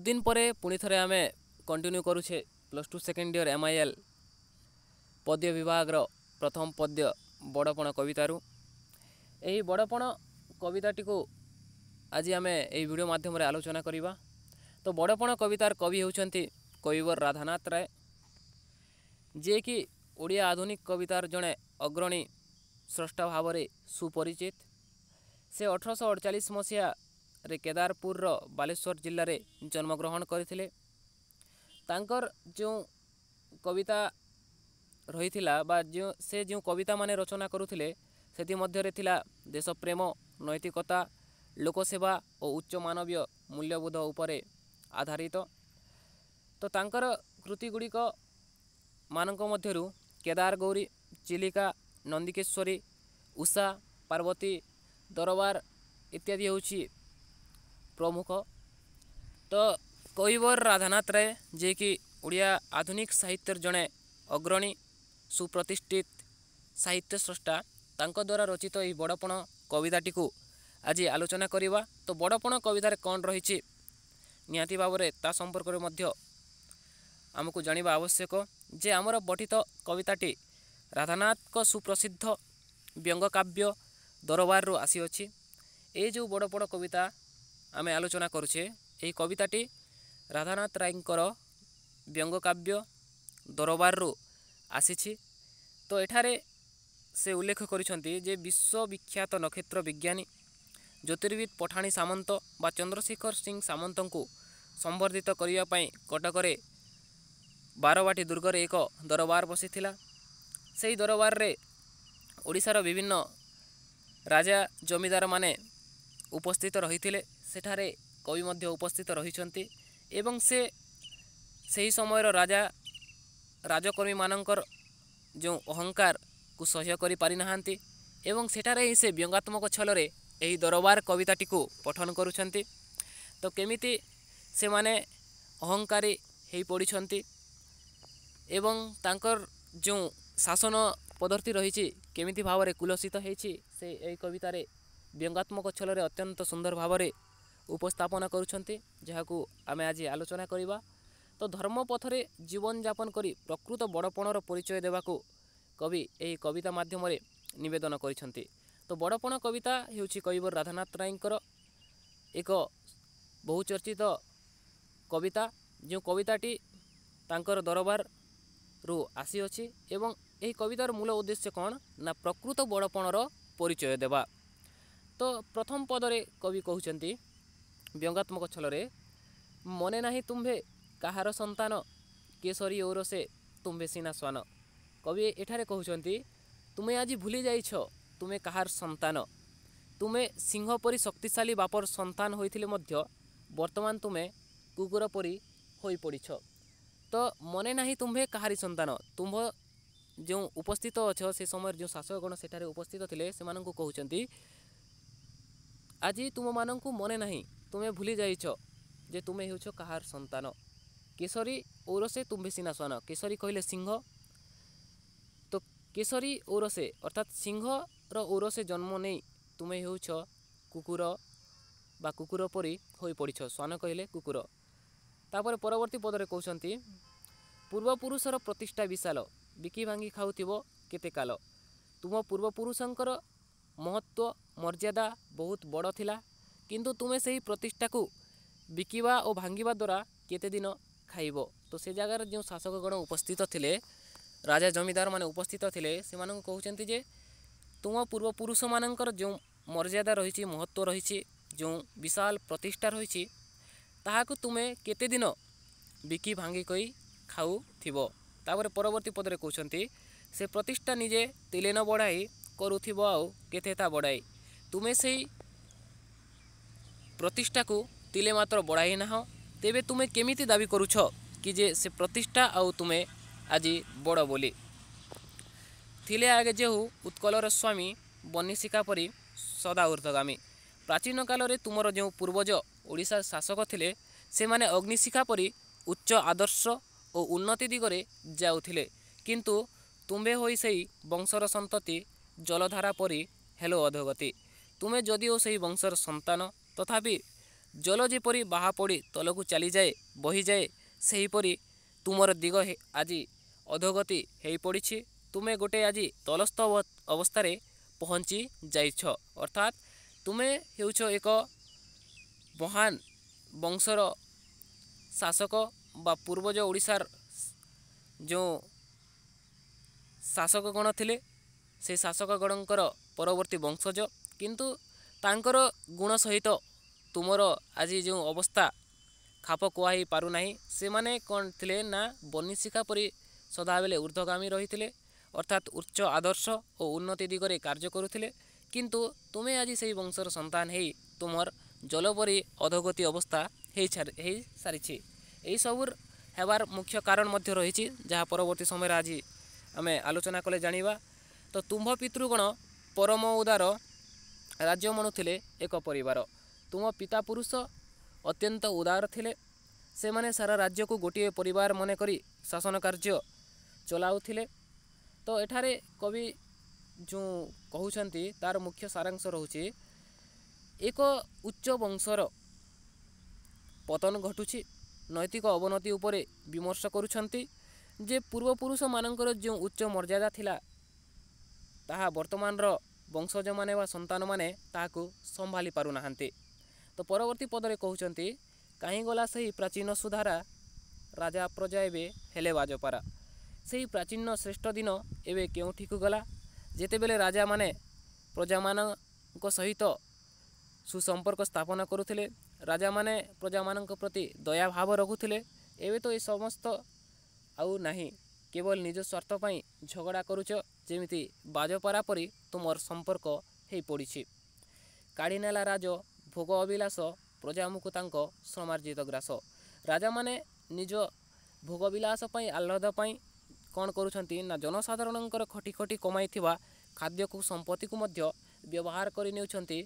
बहुत दिन पर पुणी थे आम कंटिन्यू करुचे +2 सेकेंड ईयर MIL पद्य विभाग प्रथम पद्य बड़पण कवितारू यही बड़पण कविताटी को आज आम यही वीडियो माध्यम आलोचना करवा। तो बड़पण कवितार कवि होउछंती कविवर राधानाथ राय, जे कि ओडिया आधुनिक कवितार जड़े अग्रणी स्रष्टा भाव में सुपरिचित। से 1848 मसीहा रे केदारपुर बालेश्वर जिले में जन्मग्रहण करथिले। तांकर जो कविता रही बा जो कविता माने रचना करुथिले सेति मध्यरे थिला देशप्रेम, नैतिकता, लोकसेवा और उच्च मानवीय मूल्यबोध उपरे आधारित। तो तांकर कृति गुड़िक मानक मध्यरु केदार गौरी, चिलिका, नंदिकेश्वरी, उषा, पार्वती, दरबार इत्यादि होची प्रमुख। तो कविवर राधानाथ राय, जे कि ओडिया आधुनिक साहित्यर जड़े अग्रणी सुप्रतिष्ठित साहित्य स्रष्टा, तांको द्वारा रचित यह बड़पण कविताटी को आज आलोचना करवा। तो बड़पण कवितार कौन रही निहाती भाव में ता संपर्क में मध्य आमको जानिबा आवश्यक जे आमर पठित कविताटी राधानाथ को सुप्रसिद्ध व्यंग काव्य दरबार रू आसी अछि। ए जो बड़पण कविता आमे आलोचना करुचे यही कविताटी राधानाथ रायंकर व्यंग काव्य दरबार रू आसी। तो एठारे से उल्लेख करिसंती जे विश्वविख्यात नक्षत्र विज्ञानी ज्योतिर्विद पठाणी सामंत बा चंद्रशेखर सिंह सामंत को संवर्धित करिया पई कटकरे बारवाटी दुर्गर एक दरबार बसिथिला। सेही दरबार रे ओडिशार विभिन्न राजा जमीदार माने उपस्थित रहिथिले। सेठारे कवि मध्य उपस्थित रहिछंती एवं से सही समयर राजा राजकर्मी मानकर जो अहंकार को सह्य करि पारि नाहांती एवं सेठारे ही से व्यंगात्मक छलरे यही दरबार कविताटी को पठन करुछंती। तो केमिति से माने अहंकारी हेई पड़िछंती एवं तांकर जो शासन पद्धति रही केमिति भाव में कुलसित होइछि से यही कवितारे व्यंगात्मक छलरे अत्यंत सुंदर भाव में उपस्थापन करुछंती, जहाकू आमे आज आलोचना करिबा। तो धर्म पथरे जीवन यापन करी प्रकृत बड़पणर परिचय देवाको कवि यही कविता माध्यम निवेदन करिछंती। तो बड़पण कविता हेउछि कविवर राधानाथ रायंकर एक बहुचर्चित कविता, जो कविताटी तांकर दरबार रू आसी अछि एवं यही कवितार मूल उद्देश्य कौन ना प्रकृत बड़पणर परिचय देवा। तो प्रथम पदरे कवि कहउछंती व्यंगात्मक छलरे मने नाही तुम्भे काहार संतान केसरी ओर से तुम्भे सीना स्वान। कवि एठारे कहउछंती तुमे आज भूली जाइछ तुमे काहार संतान, तुमे सिंह परी शक्तिशाली बापर संतान होइथिले मध्य वर्तमान तुमे कुकुर परी होई पड़िछ। तो मने नाही तुम्भे काहारी संतान, तुम्भ जो उपस्थित अछ से समय जो शासकगण सेठारे उपस्थित थिले सेमानंकु कहउछंती आज तुम मानंकु मने नाही तुमे भूली जाइछ जे तुमे हेउछ काहार संतान, केसरी ओरसे तुम्भे सीना स्वान। केसरी कहले सिंह, तो केसरी ओरसे अर्थात सिंह रो ओरसे जन्म नहीं तुमे हेउछ कुकुर बा कुकुर परी होई पड़िछ। स्वान कहले कुकुर। तापर परवर्ती पदरे कहउछंती पूर्वपुरुषर प्रतिष्ठा विशाल बिकी भांगी खाउथिबो केते काल। तुम पूर्वपुरुषंकर महत्व मर्यादा बहुत बड़ थिला, किंतु तुमे सही प्रतिष्ठा को बिकिवा और भांगिबा द्वारा केते दिन खाइबो। तो से जगार जो शासकगण उपस्थित थिले, राजा जमीदार माने उपस्थित थिले, से मानन कहउछंती जे तुम पूर्वपुरुष मानकर जो मर्यादा रही महत्व रही जो विशाल प्रतिष्ठा रही ताहाकु तुमे केते दिन बिकी भांगी कई खाऊ थिबो। तापर परवर्ती पदरे कहउछंती से प्रतिष्ठा निजे तिले न बढ़ाई करुथिबो आउ केतेता बढ़ाई। तुमे सही प्रतिष्ठा को तिले मात्र बढ़ाई ना, तेबे तुमे केमिति दाबी करुछ कि जे से प्रतिष्ठा आउ तुमे आज बड़ बोली। थिले आगे जेहु उत्कलर स्वामी बनीशिका परी सदा ऊर्ध्वगामी। प्राचीन काल रे तुमर जो पूर्वज ओडिशा शासक थिले से माने अग्निशिखा परी उच्च आदर्श और उन्नति दिगरे जाउथिले, किंतु तुम्बे होई सही वंशर संतति जलधारा परी हेलो अधोगति। तुमे जदिओ सही वंशर संतान तथापि जल जेपरी बाहा पड़ी तलकू चली जाए बहीजाए सेहीपरि तुमर दिग आज अधोगति हो पड़ी। तुमे गोटे आज तलस्थ अवस्था पहुँची जाइछ। अर्थात तुमे हेउछ एक महान वंशर शासक बा पूर्वज ओडिशार जो शासकगण थिले से शासकगणकर परवर्ती वंशज, किंतु तांकर गुण सहित तुमर आज जो अवस्था खाप कुआई पारु नाही। से माने कौन थिले ना बनिशिखा परी सदाबेले ऊर्ध्वगामी रही, अर्थात उच्च आदर्श और उन्नति दिगरे कार्य करुथिले, किंतु तुमे आज से वंशर संतान हे तुमर जलपरी अधोगति अवस्था हो सारी। यही सबूर हेबार मुख्य कारण मध्य रही, जहाँ परवर्ती समय आज आम आलोचना कले जानिबा। तो तुम्भ पितृगण परम उदार राज्य मनुथिले एक परिवार। तुम पिता पुरुष अत्यंत उदार थिले, से माने सारा राज्य को गोटे परिवार मन करी शासन कार्य चलाउथिले। तो एठारे कवि जो कहउछंती तार मुख्य सारांश रहुछि एक उच्च वंशर पतन घटुछि। नैतिक अवनति उपरे विमर्श करुछंती जे पूर्वपुरुष मानकर जो उच्च मर्यादा थिला ताहा वर्तमान वंशज माने वा संतान माने ताहाकु संभाली पारु नाहंती। तो परवर्ती पदरे कहउछंती काहीं गला सही प्राचीन सुधारा राजा प्रजा एबे हेले बाजपारा। सही प्राचीन श्रेष्ठ दिन एबे केउठिकु गला, जेतेबेले राजा माने प्रजा मानक सहित सुसंपर्क स्थापन करुथिले, राजा माने प्रजा मानक प्रति दया भाव रखुथिले। एबे तो ये समस्त आउ नाही, केवल निज स्वार्थ पाई झगड़ा करुच, जेमिति बाजपारा परी तुमर संपर्क हे पड़िछि। काढ़ी नेला राज भोग अभिलाष प्रजामुख तांको समार्जित ग्रास। राजा माने निज भोगविलास पाई आह्लाद पाई कौन करुछंती ना जनसाधारणंकर खटी खटी कमाई थिबा खाद्य को संपत्ति को मध्य व्यवहार करि नेउछंती,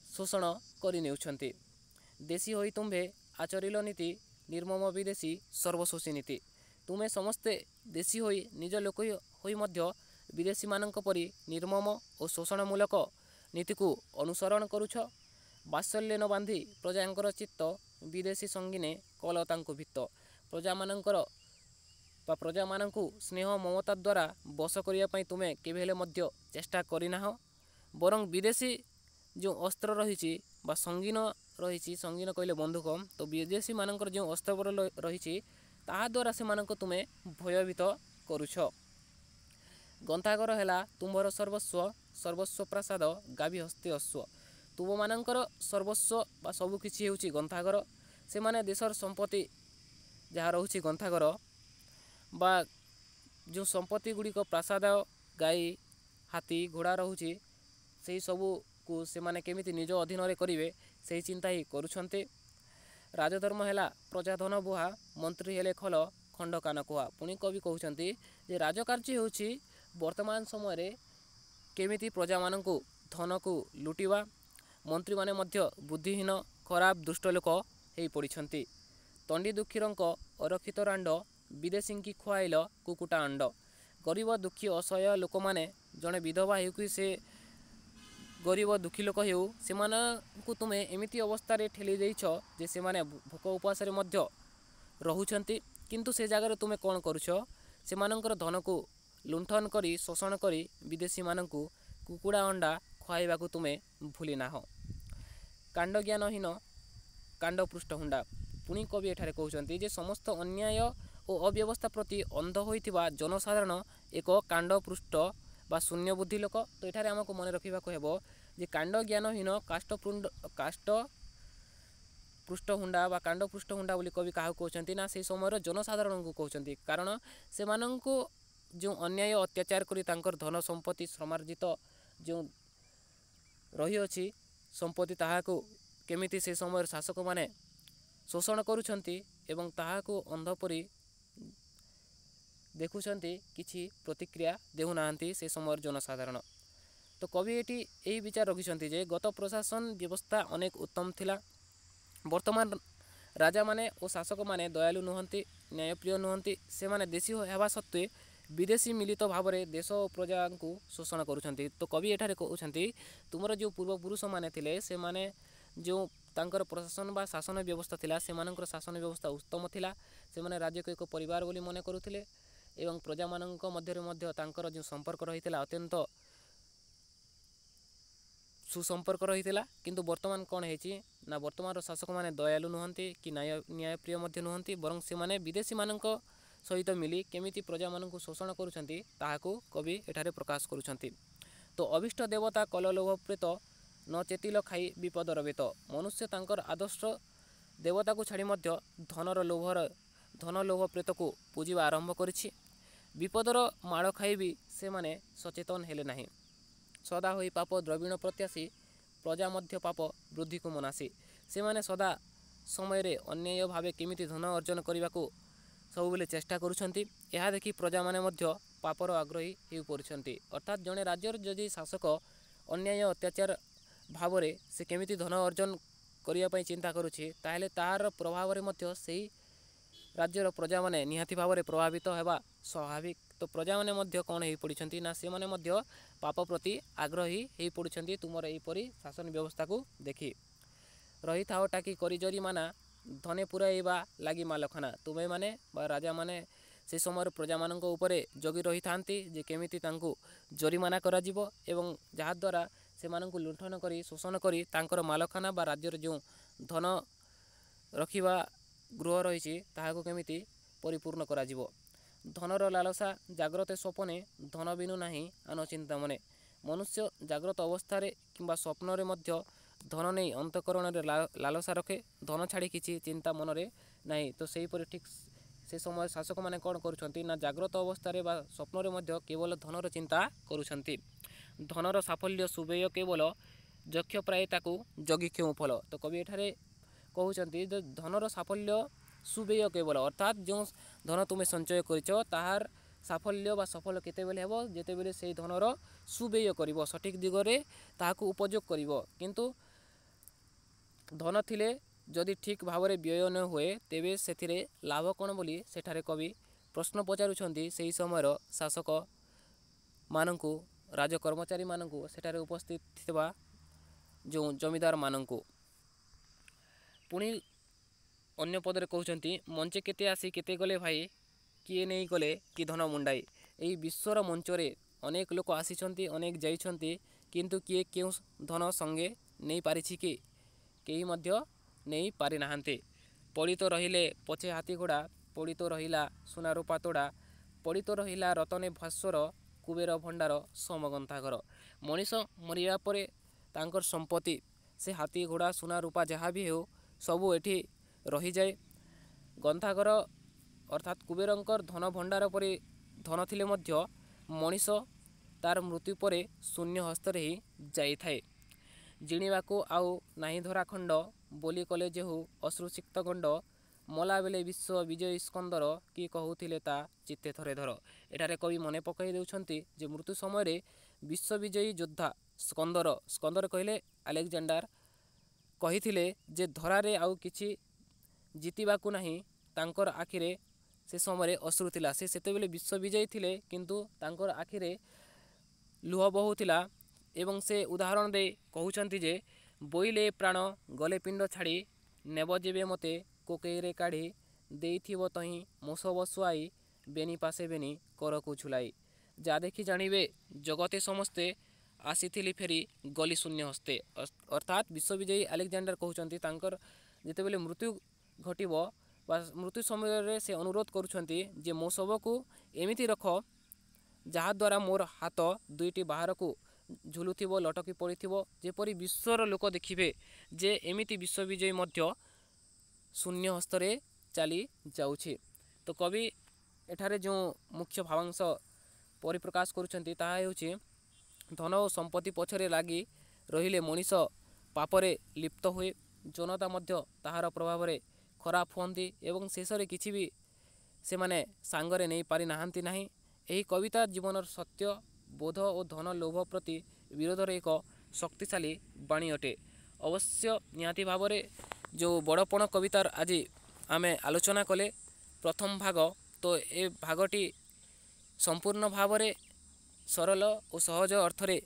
शोषण करि नेउछंती। देशी होई तुम्भे आचरिल नीति निर्मम विदेशी सर्वशोषी नीति। तुमे समस्ते देशी होई निज लोक होई मध्य विदेशी मानक परी निर्मम और शोषणमूलक नीति को अनुसरण करुछ। बात्सल्य न बांधी प्रजांकर चित्त विदेशी संगीने कल तांको भित्त। प्रजा मानकर बा प्रजा मानकु स्नेह ममता द्वारा बस करिया पई तुमे केबे हेले मध्य चेष्टा करिनाह, बरं विदेशी जो अस्त्र रही बा संगीन रही, संगीन कहले बंधुक, तो विदेशी मानकर जो अस्त्र रही ताहा द्वारा से मानक तुमे भयभीत करुछ। गंथागर हेला तुम्भर सर्वस्व, सर्वस्व प्रसाद गावी हस्ते अश्व। तुम मानकर सर्वस्व बा सबु किछि हेउछि गंथागर। से माने देशर संपत्ति जहाँ रहुछि गंथागर बा जो संपत्ति गुड़िक प्रासाद गाई हाथी घोड़ा रहुछि सेही सबु को से माने केमिति निज अधीन रे करिवे सेही चिंता ही करुछन्ते। राजधर्म हेला प्रजाधन बुहा, मंत्री हेले खल खंड कान कुहा। पुणी कवि कहउछन्ती जे राजकार्य हेउछि वर्तमान समय रे केमिति प्रजा मानकु धन को लुटिवा। मंत्री माने मध्य बुद्धिहीन खराब दुष्ट लोक हेई पड़िछन्ती। तंडी दुखीरंक अरक्षित रांड, विदेशी की खुआइल कुकुटा अंड। गरीब दुखी असहाय लोक माने जड़े विधवा हो से गरीब दुखी लोक हेउ सेमानकु तुमे एमिति अवस्था रे ठेली देइछ जे से माने भोक उपास रे मध्य रहुछन्ती, किंतु से जगह तुमे कौन करुछ सेमानकर धन को लुंठन करी शोषण करी विदेशी मानकु कुकुड़ा अंडा खुआइबाकु तुमे भूली नाह। कांड ज्ञानहीन कांड पृष्ठहुंडा। पुणी कवि एठारे कहउछन्ती जे समस्त अन्याय और अव्यवस्था प्रति अंध होइथिबा जनसाधारण एक कांड पृष्ठ बा शून्य बुद्धि लोक। तो एठारे आमको मन रखिबाकु हेबो जे कांड ज्ञानहीन काष्ट पृष्ठहुंडा बा कांड पृष्ठहुंडा बोली कवि काहा कहउछन्ती ना से समय जनसाधारण को कहउछन्ती, कारण से माननको जो अन्याय अत्याचार करी तांकर धन संपत्ति श्रमार्जित जो रही अछि संपत्ति ताहाको केमिति से समय शासक माने शोषण करुछन्ती एवं ताहाको अंध परी देखुछन्ती, किछि प्रतिक्रिया देउनाहांती से समय जनसाधारण। तो कवि एटी यही विचार रखिछन्ती जे गत प्रशासन व्यवस्था अनेक उत्तम थिला। वर्तमान राजा माने और शासक माने दयालु नुहंती, न्यायप्रिय नुहंती। से माने देशी हेबा सत्वे विदेशी मिलित भाव में देश और प्रजा को शोषण करुछन्ती। तो कवि एठारे कहउछन्ती तुमर जो पूर्वपुरुष माने थिले से माने जो तांकर प्रशासन बा शासन व्यवस्था थिला सेमानकर शासन व्यवस्था उत्तम थिला। सेमाने राज्य को एक परिवार बोली मन करुथिले एवं प्रजा मानक मध्य मध्य तांकर जो संपर्क रहिथिला अत्यंत सुसंपर्क रहिथिला। किंतु वर्तमान कौन है ना वर्तमान शासक माने दयालु नुहंती कि न्यायप्रिय मध्य नुहंती बरं से माने विदेशी मानक सहित मिली केमिति प्रजा मानक शोषण करुछंती ताहाकू कवि एठारे प्रकाश करुछंती। तो अभिष्ट देवता कल लोभ प्रेत न चेतिल खाई विपद रवेत। मनुष्य तांकर आदर्श देवता को छाड़ी मध्य धन लोभ प्रेत को पूजिबा आरंभ करिछि। विपदर माड़ खाई भी से माने सचेतन हेले नाही। सदा होई पाप द्रविण प्रत्याशी प्रजा मध्य पाप वृद्धि को मनासी। से माने सदा समय रे अन्याय भावे केमिति धन अर्जन करने को सब बेले चेष्टा करुछंती। यह देखि प्रजा माने मध्य पापर आग्रही हो पड़छंती। अर्थात जड़े राज्यर जदि शासक अन्याय अत्याचार भाव रे से केमिति धन अर्जन करिया पई चिंता करुछि ताहेले तार प्रभाव रे मध्य सेही राज्यर प्रजा माने निहाती भाव रे प्रभावित हेबा स्वाभाविक। तो प्रजा माने मध्य कौन हो पड़छंती ना से माने मध्य पाप प्रति आग्रही हो पड़छंती तुमर एपरी शासन व्यवस्था को देखि। रही थाओ टाकी करी जरिमाना धने पुराइबा लागी मालखाना। तुम्हें माने बा राजा माने से समय प्रजा मानक उपरे जगी रही थांती जे केमिति तांकु जरिमाना करा जिवो एवं जहा द्वारा से मानकु लुंठन करी शोषण करी तांकर मालखाना बा राज्यर जो धन रखिबा गृह रही ताहाको केमिति परिपूर्ण करा जिवो। धनर लालसा जाग्रत स्वप्ने धन बिनु नाही आन चिंता मने। मनुष्य जाग्रत अवस्था किंबा स्वप्न रे मध्य धन नहीं अंतकरण रे लालसा रखे धन छाड़ी किछि चिंता मनरे नहीं। तो सही पर ठीक से समय शासक माने कौन करुछंती ना जाग्रत अवस्था रे बा स्वप्न रे मध्य केवल धनर चिंता करुछंती। धनर साफल्य सुबेय केवल यक्ष प्राय ताकू जगी क्यों फल। तो कवि एठारे कहउछंती जे धनर साफल्य सुबेय केवल अर्थात जो धन तुमे संचय करिछ ताहार साफल्य बा सफल केतेबेले हेबो जेतेबेले सेही धनर सुबेय करिवो सठिक दिगरे ताहाकू उपयोग करिवो। किंतु धन थिले जदि ठीक भाव में व्यय न हुए तेबे सेथिरे लाभ कौन बोली सेठारे कवि प्रश्न पचारुछंती सेही समयर शासक मानंकु राजकर्मचारी मानंकु सेठारे उपस्थित थिबा जो जमीदार मानंकु। पुणी अन्य पदरे कहउछंती मंचे केते आसी केते गले भाई किए नहीं गले कि धन मुंडाई। एई विश्वर मंचरे अनेक लोक आसीछंती अनेक जाइछंती किंतु किए केउ धन संगे नहीं पारिछि कि केही मध्य नहीं पारि नाहांते। पड़ी तो रहिले पछे हाथी घोड़ा पड़ी तो रहिला सुना रूपा तोड़ा पड़ी तो रहिला रतने भास्वर कुबेर भंडार समगंथा घर। मनीष मरिया परे तांकर संपत्ति से हाथी घोड़ा सुना रूपा जहाँ भी हो सबू एठी रही जाए। गंथाघर अर्थात कुबेरंकर धन भंडार परे धन थिले मध्य मनीष तार मृत्यु परे शून्य हस्तर ही जाई थाए। जिणीवाको आउ नाही धरा खंड बोली कले जेहु अश्रुसिक्त गंड मला बेले विश्व विजयी स्कंदर कि कहूथिले ता चित्ते थरे धर। एठारे कवि मने पकाई देउछंती जे मृत्यु समय रे विश्व विजयी योद्धा स्कंदर कहले अलेक्जेंडर कहिथिले जे धरारे आउ किछि जीतिबाकू नाही तांकर आखिरे से समय अश्रु थिला। से सेतेबेले विश्व विजयी थिले किंतु तांकर आखिरे लुह बहुथिला एवं से उदाहरण दे कहउछंती जे बोइले प्राण गले पिंड छाड़ी नेब जेबे मते कोकेरे काढ़ी देइथिबो तही मोसब सुआई बेनी पासे बेनी करकू झुलाई। जा देखी जानिबे जगते समस्ते आसीथिली फेरी गली शून्य हस्ते। अर्थात विश्वविजयी अलेक्जेंडर कहउछंती तांकर जेतेबेले मृत्यु घटिबो बा मृत्यु समय रे से अनुरोध करुछंती जे मो सबको एमिति रख जहा द्वारा मोर हाथ दुईटी बाहर को झुलुथिबो लटकी पड़िथिबो जेपरी विश्वर लोक देखिबे जे एमिति विश्वविजयी मध्य शून्य हस्तरे चली जाउछि। तो कवि एठारे जो मुख्य भावांश परिप्रकाश करुछंती ताहा हेउछि धन और संपत्ति पछरे लागी रहिले मनीष पापरे लिप्त हुए जनता मध्य ताहार प्रभाव रे खराब हुअंती एवं शेष रे किछि भी से माने सांगरे नहीं पारि नाहांती नाही। एही कविता जीवन सत्य बोध और धन लोभ प्रति विरोधर एक शक्तिशाली बाणी अटे। अवश्य निहाती भाव रे जो बड़पण कवितार आज आमे आलोचना कले प्रथम भाग तो ए भागटी संपूर्ण भाव रे सरल और सहज अर्थरे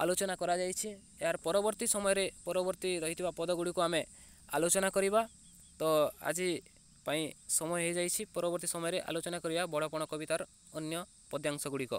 आलोचना करा जाइछि। यार परवर्ती समय रे परवर्ती रहितबा पद गुडी को आमे ଆଲୋଚନା କରିବା। ତ ଆଜି ପାଇଁ ସମୟ ହୋଇଯାଇଛି। ପରବର୍ତ୍ତୀ ସମୟରେ ଆଲୋଚନା କରିବା ବଡ଼ପଣ କବିତାର ଅନ୍ୟ ପଦ୍ୟାଂଶ ଗୁଡ଼ିକ।